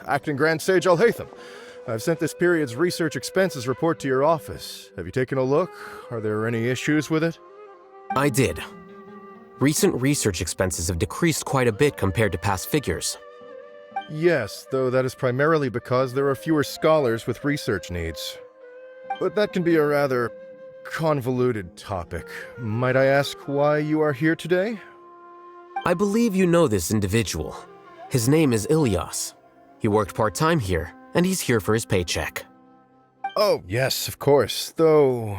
Acting Grand Sage Alhaitham. I've sent this period's research expenses report to your office. Have you taken a look? Are there any issues with it? I did. Recent research expenses have decreased quite a bit compared to past figures. Yes, though that is primarily because there are fewer scholars with research needs. But that can be a rather convoluted topic. Might I ask why you are here today? I believe you know this individual. His name is Ilias. He worked part-time here, and he's here for his paycheck. Oh, yes, of course. Though,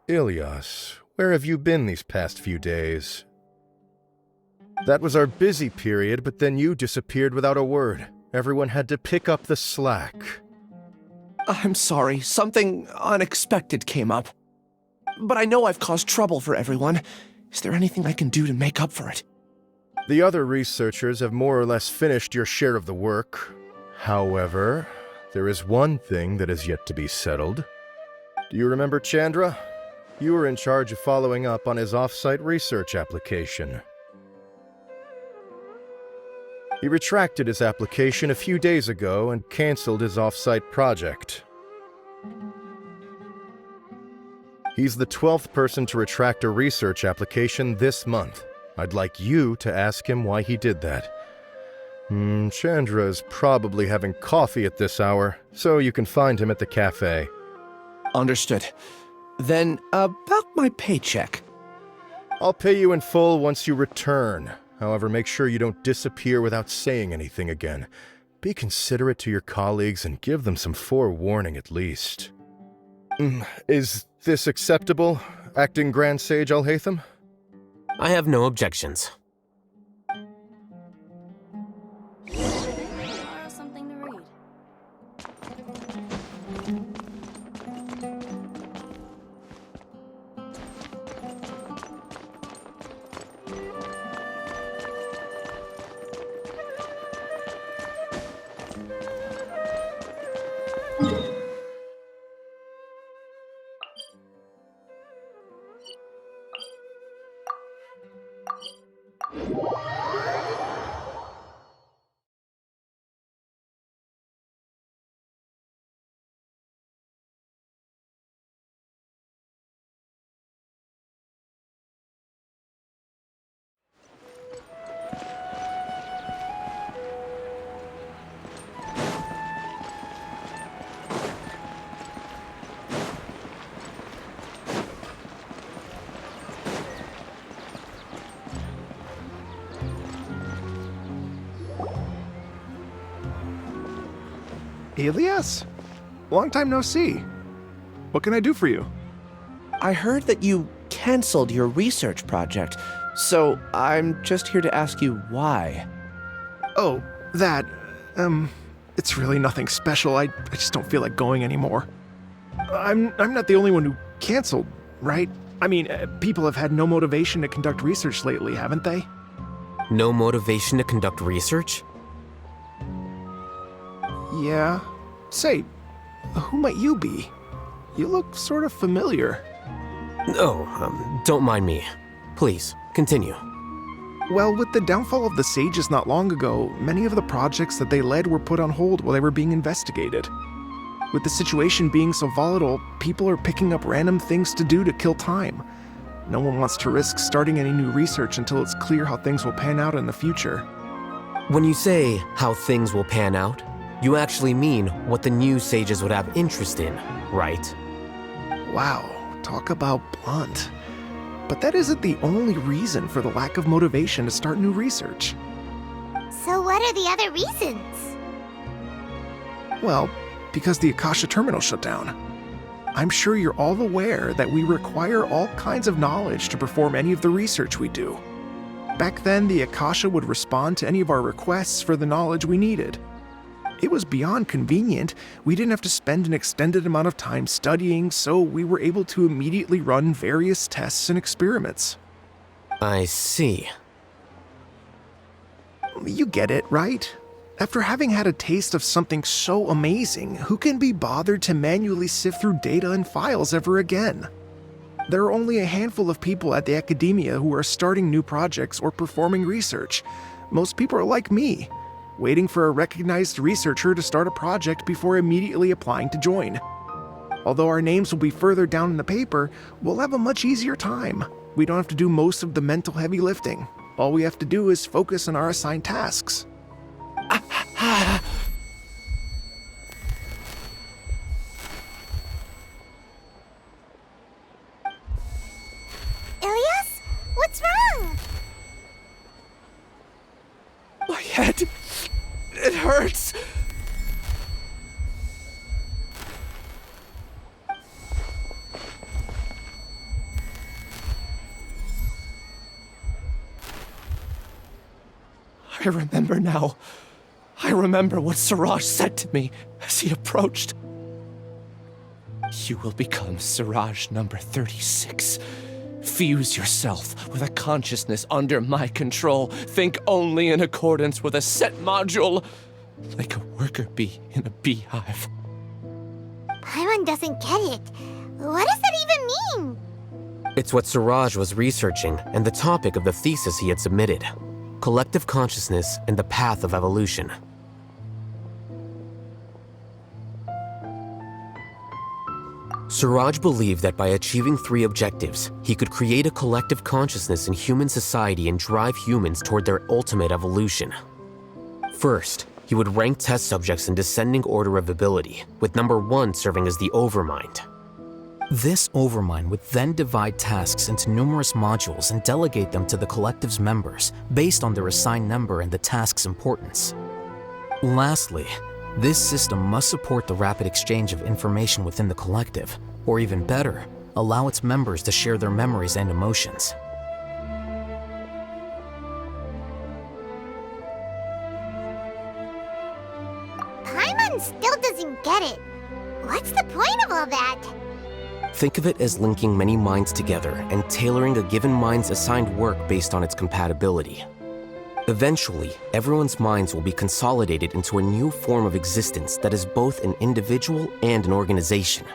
Ilias, where have you been these past few days? That was our busy period, but then you disappeared without a word. Everyone had to pick up the slack. I'm sorry, something unexpected came up. But I know I've caused trouble for everyone. Is there anything I can do to make up for it? The other researchers have more or less finished your share of the work. However, there is one thing that is yet to be settled. Do you remember Chandra? You were in charge of following up on his off-site research application. He retracted his application a few days ago and canceled his off-site project. He's the 12th person to retract a research application this month. I'd like you to ask him why he did that. Chandra's probably having coffee at this hour, so you can find him at the cafe. Understood. Then, about my paycheck. I'll pay you in full once you return. However, make sure you don't disappear without saying anything again. Be considerate to your colleagues and give them some forewarning at least. Is this acceptable, Acting Grand Sage Alhaitham? I have no objections. Something to read. Ilias? Long time no see. What can I do for you? I heard that you canceled your research project, so I'm just here to ask you why. Oh, that, it's really nothing special. I just don't feel like going anymore. I'm not the only one who canceled, right? I mean, people have had no motivation to conduct research lately, haven't they? No motivation to conduct research? Yeah. Say, who might you be? You look sort of familiar. Oh, don't mind me. Please, continue. Well, with the downfall of the Sages not long ago, many of the projects that they led were put on hold while they were being investigated. With the situation being so volatile, people are picking up random things to do to kill time. No one wants to risk starting any new research until it's clear how things will pan out in the future. When you say how things will pan out, you actually mean what the new sages would have interest in, right? Wow, talk about blunt. But that isn't the only reason for the lack of motivation to start new research. So what are the other reasons? Well, because the Akasha terminal shut down. I'm sure you're all aware that we require all kinds of knowledge to perform any of the research we do. Back then, the Akasha would respond to any of our requests for the knowledge we needed. It was beyond convenient. We didn't have to spend an extended amount of time studying, so we were able to immediately run various tests and experiments. I see. You get it, right? After having had a taste of something so amazing, who can be bothered to manually sift through data and files ever again? There are only a handful of people at the academia who are starting new projects or performing research. Most people are like me, waiting for a recognized researcher to start a project before immediately applying to join. Although our names will be further down in the paper, we'll have a much easier time. We don't have to do most of the mental heavy lifting. All we have to do is focus on our assigned tasks. Ilias? What's wrong? My head. It hurts. I remember now. I remember what Siraj said to me as he approached. You will become Siraj number 36. Fuse yourself with a consciousness under my control. Think only in accordance with a set module, like a worker bee in a beehive. Paimon doesn't get it. What does that even mean? It's what Siraj was researching and the topic of the thesis he had submitted. Collective consciousness and the path of evolution. Siraj believed that by achieving 3 objectives, he could create a collective consciousness in human society and drive humans toward their ultimate evolution. First, he would rank test subjects in descending order of ability, with number 1 serving as the overmind. This overmind would then divide tasks into numerous modules and delegate them to the collective's members based on their assigned number and the task's importance. Lastly, this system must support the rapid exchange of information within the collective, or even better, allow its members to share their memories and emotions. Paimon still doesn't get it. What's the point of all that? Think of it as linking many minds together and tailoring a given mind's assigned work based on its compatibility. Eventually, everyone's minds will be consolidated into a new form of existence that is both an individual and an organization.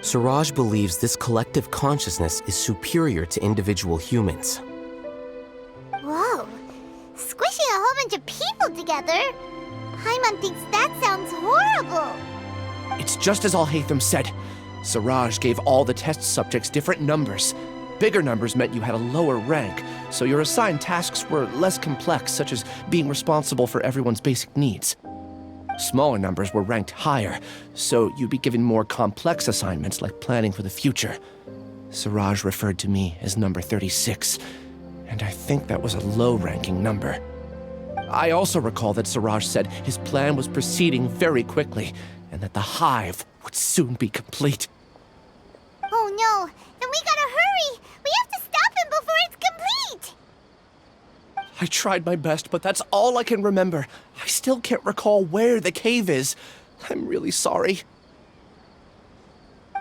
Siraj believes this collective consciousness is superior to individual humans. Whoa. Squishing a whole bunch of people together? Paimon thinks that sounds horrible. It's just as Al-Haytham said. Siraj gave all the test subjects different numbers. Bigger numbers meant you had a lower rank, so your assigned tasks were less complex, such as being responsible for everyone's basic needs. Smaller numbers were ranked higher, so you'd be given more complex assignments like planning for the future. Siraj referred to me as number 36, and I think that was a low-ranking number. I also recall that Siraj said his plan was proceeding very quickly, and that the hive would soon be complete. Oh no, then we gotta hurry! We have to stop him before it's complete! I tried my best, but that's all I can remember. I still can't recall where the cave is. I'm really sorry.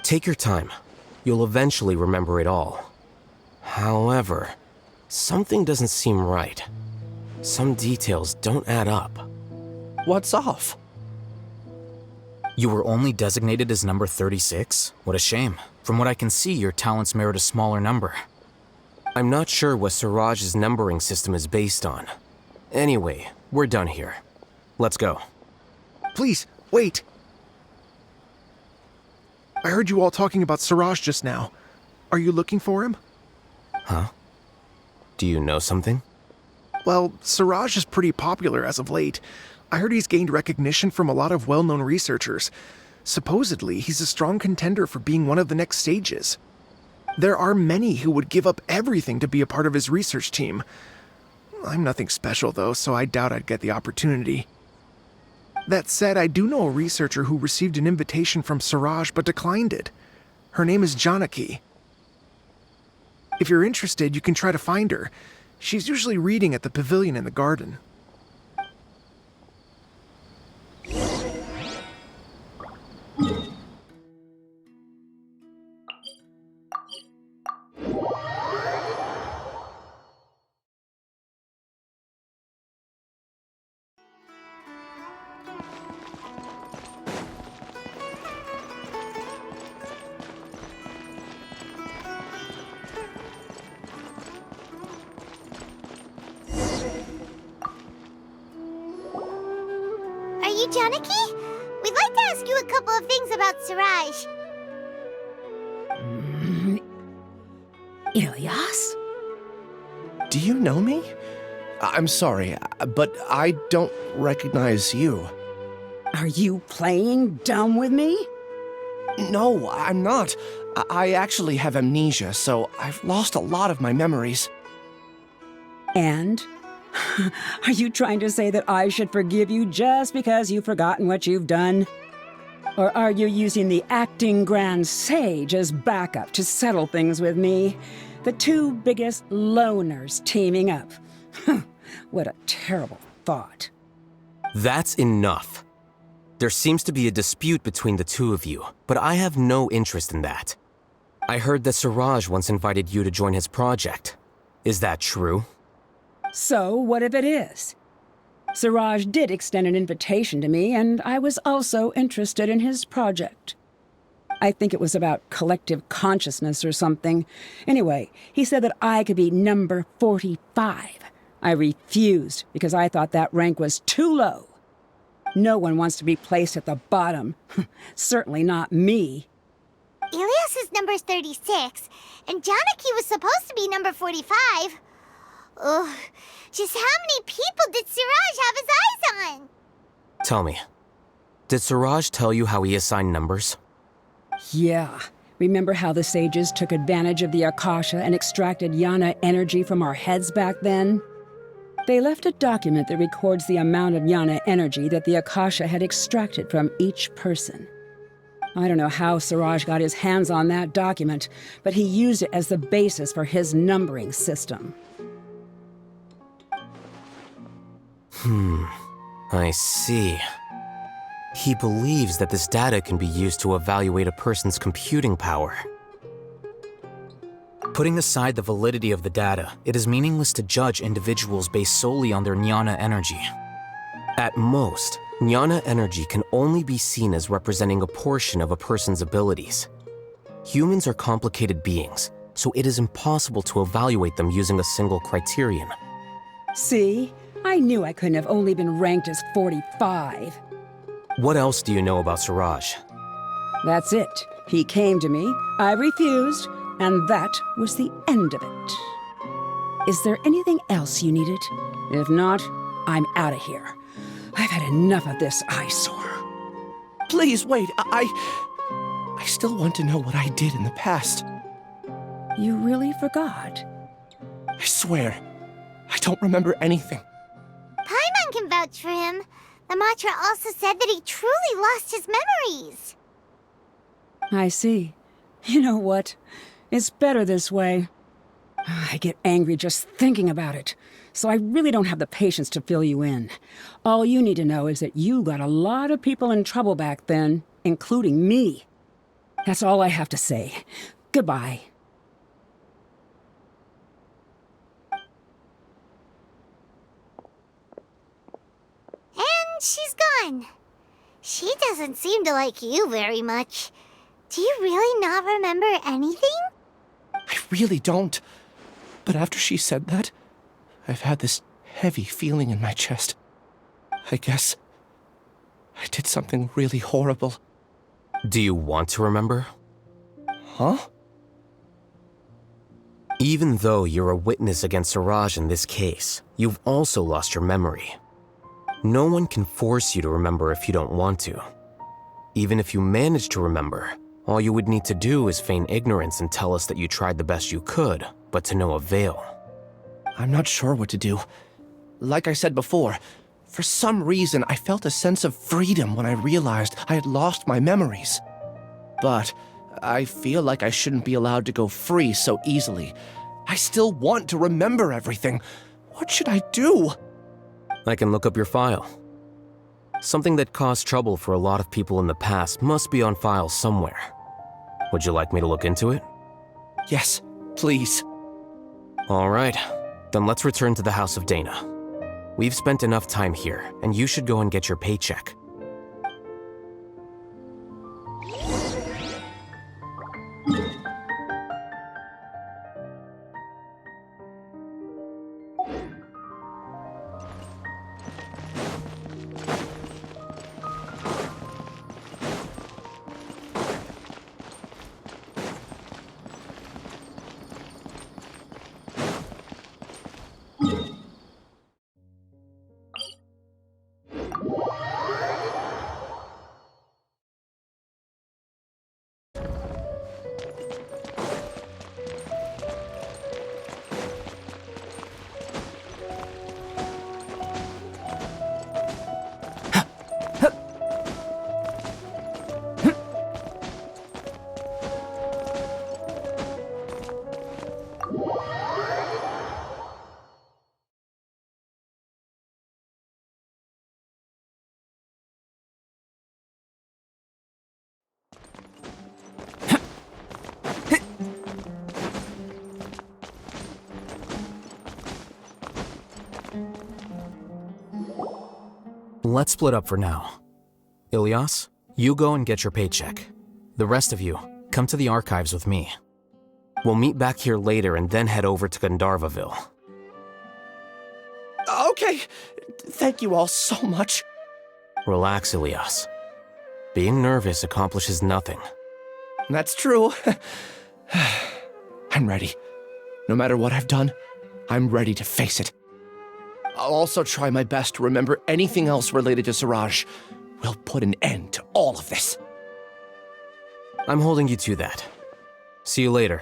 Take your time. You'll eventually remember it all. However, something doesn't seem right. Some details don't add up. What's off? You were only designated as number 36? What a shame. From what I can see, your talents merit a smaller number. I'm not sure what Siraj's numbering system is based on. Anyway, we're done here. Let's go. Please, wait! I heard you all talking about Siraj just now. Are you looking for him? Huh? Do you know something? Well, Siraj is pretty popular as of late. I heard he's gained recognition from a lot of well-known researchers. Supposedly, he's a strong contender for being one of the next sages. There are many who would give up everything to be a part of his research team. I'm nothing special, though, so I doubt I'd get the opportunity. That said, I do know a researcher who received an invitation from Siraj but declined it. Her name is Janaki. If you're interested, you can try to find her. She's usually reading at the pavilion in the garden. Janaki? We'd like to ask you a couple of things about Siraj. Ilyas? Do you know me? I'm sorry, but I don't recognize you. Are you playing dumb with me? No, I'm not. I actually have amnesia, so I've lost a lot of my memories. And? Are you trying to say that I should forgive you just because you've forgotten what you've done? Or are you using the acting Grand Sage as backup to settle things with me? The two biggest loners teaming up. What a terrible thought. That's enough. There seems to be a dispute between the two of you, but I have no interest in that. I heard that Siraj once invited you to join his project. Is that true? So, what if it is? Siraj did extend an invitation to me, and I was also interested in his project. I think it was about collective consciousness or something. Anyway, he said that I could be number 45. I refused because I thought that rank was too low. No one wants to be placed at the bottom. Certainly not me. Ilias is number 36, and Janaki was supposed to be number 45. Ugh, just how many people did Siraj have his eyes on? Tell me, did Siraj tell you how he assigned numbers? Yeah. Remember how the sages took advantage of the Akasha and extracted Yana energy from our heads back then? They left a document that records the amount of Yana energy that the Akasha had extracted from each person. I don't know how Siraj got his hands on that document, but he used it as the basis for his numbering system. I see. He believes that this data can be used to evaluate a person's computing power. Putting aside the validity of the data, it is meaningless to judge individuals based solely on their jnana energy. At most, jnana energy can only be seen as representing a portion of a person's abilities. Humans are complicated beings, so it is impossible to evaluate them using a single criterion. See? I knew I couldn't have only been ranked as 45. What else do you know about Siraj? That's it. He came to me, I refused, and that was the end of it. Is there anything else you needed? If not, I'm out of here. I've had enough of this eyesore. Please, wait, I still want to know what I did in the past. You really forgot? I swear, I don't remember anything. Paimon can vouch for him. The mantra also said that he truly lost his memories. I see. You know what? It's better this way. I get angry just thinking about it, so I really don't have the patience to fill you in. All you need to know is that you got a lot of people in trouble back then, including me. That's all I have to say. Goodbye. And she's gone. She doesn't seem to like you very much. Do you really not remember anything? I really don't. But after she said that, I've had this heavy feeling in my chest. I guess I did something really horrible. Do you want to remember? Huh? Even though you're a witness against Siraj in this case, you've also lost your memory. No one can force you to remember if you don't want to. Even if you manage to remember, all you would need to do is feign ignorance and tell us that you tried the best you could, but to no avail. I'm not sure what to do. Like I said before, for some reason I felt a sense of freedom when I realized I had lost my memories. But I feel like I shouldn't be allowed to go free so easily. I still want to remember everything. What should I do? I can look up your file. Something that caused trouble for a lot of people in the past must be on file somewhere. Would you like me to look into it? Yes, please. All right, then let's return to the House of Dana. We've spent enough time here, and you should go and get your paycheck. Let's split up for now. Ilias, you go and get your paycheck. The rest of you, come to the archives with me. We'll meet back here later and then head over to Gandharvaville. Okay, thank you all so much. Relax, Ilias. Being nervous accomplishes nothing. That's true. I'm ready. No matter what I've done, I'm ready to face it. I'll also try my best to remember anything else related to Siraj. We'll put an end to all of this. I'm holding you to that. See you later.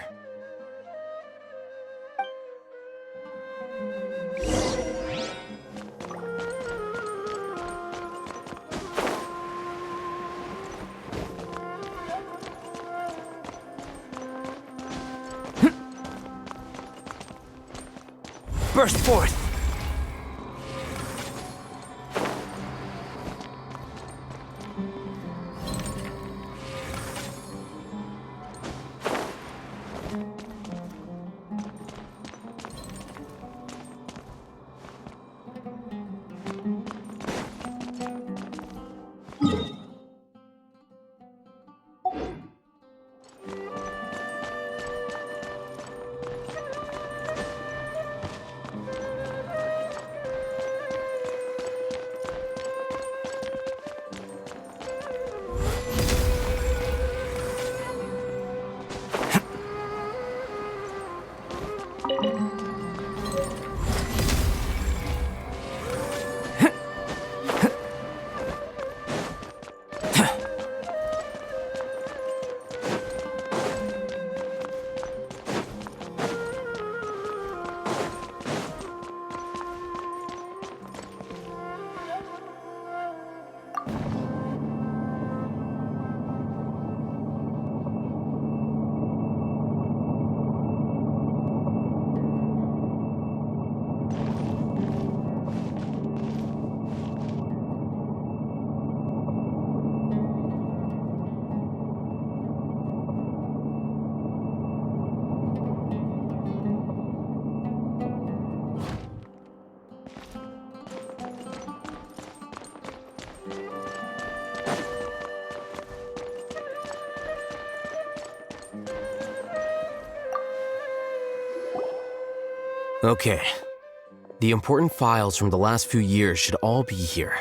Burst forth! Okay. The important files from the last few years should all be here.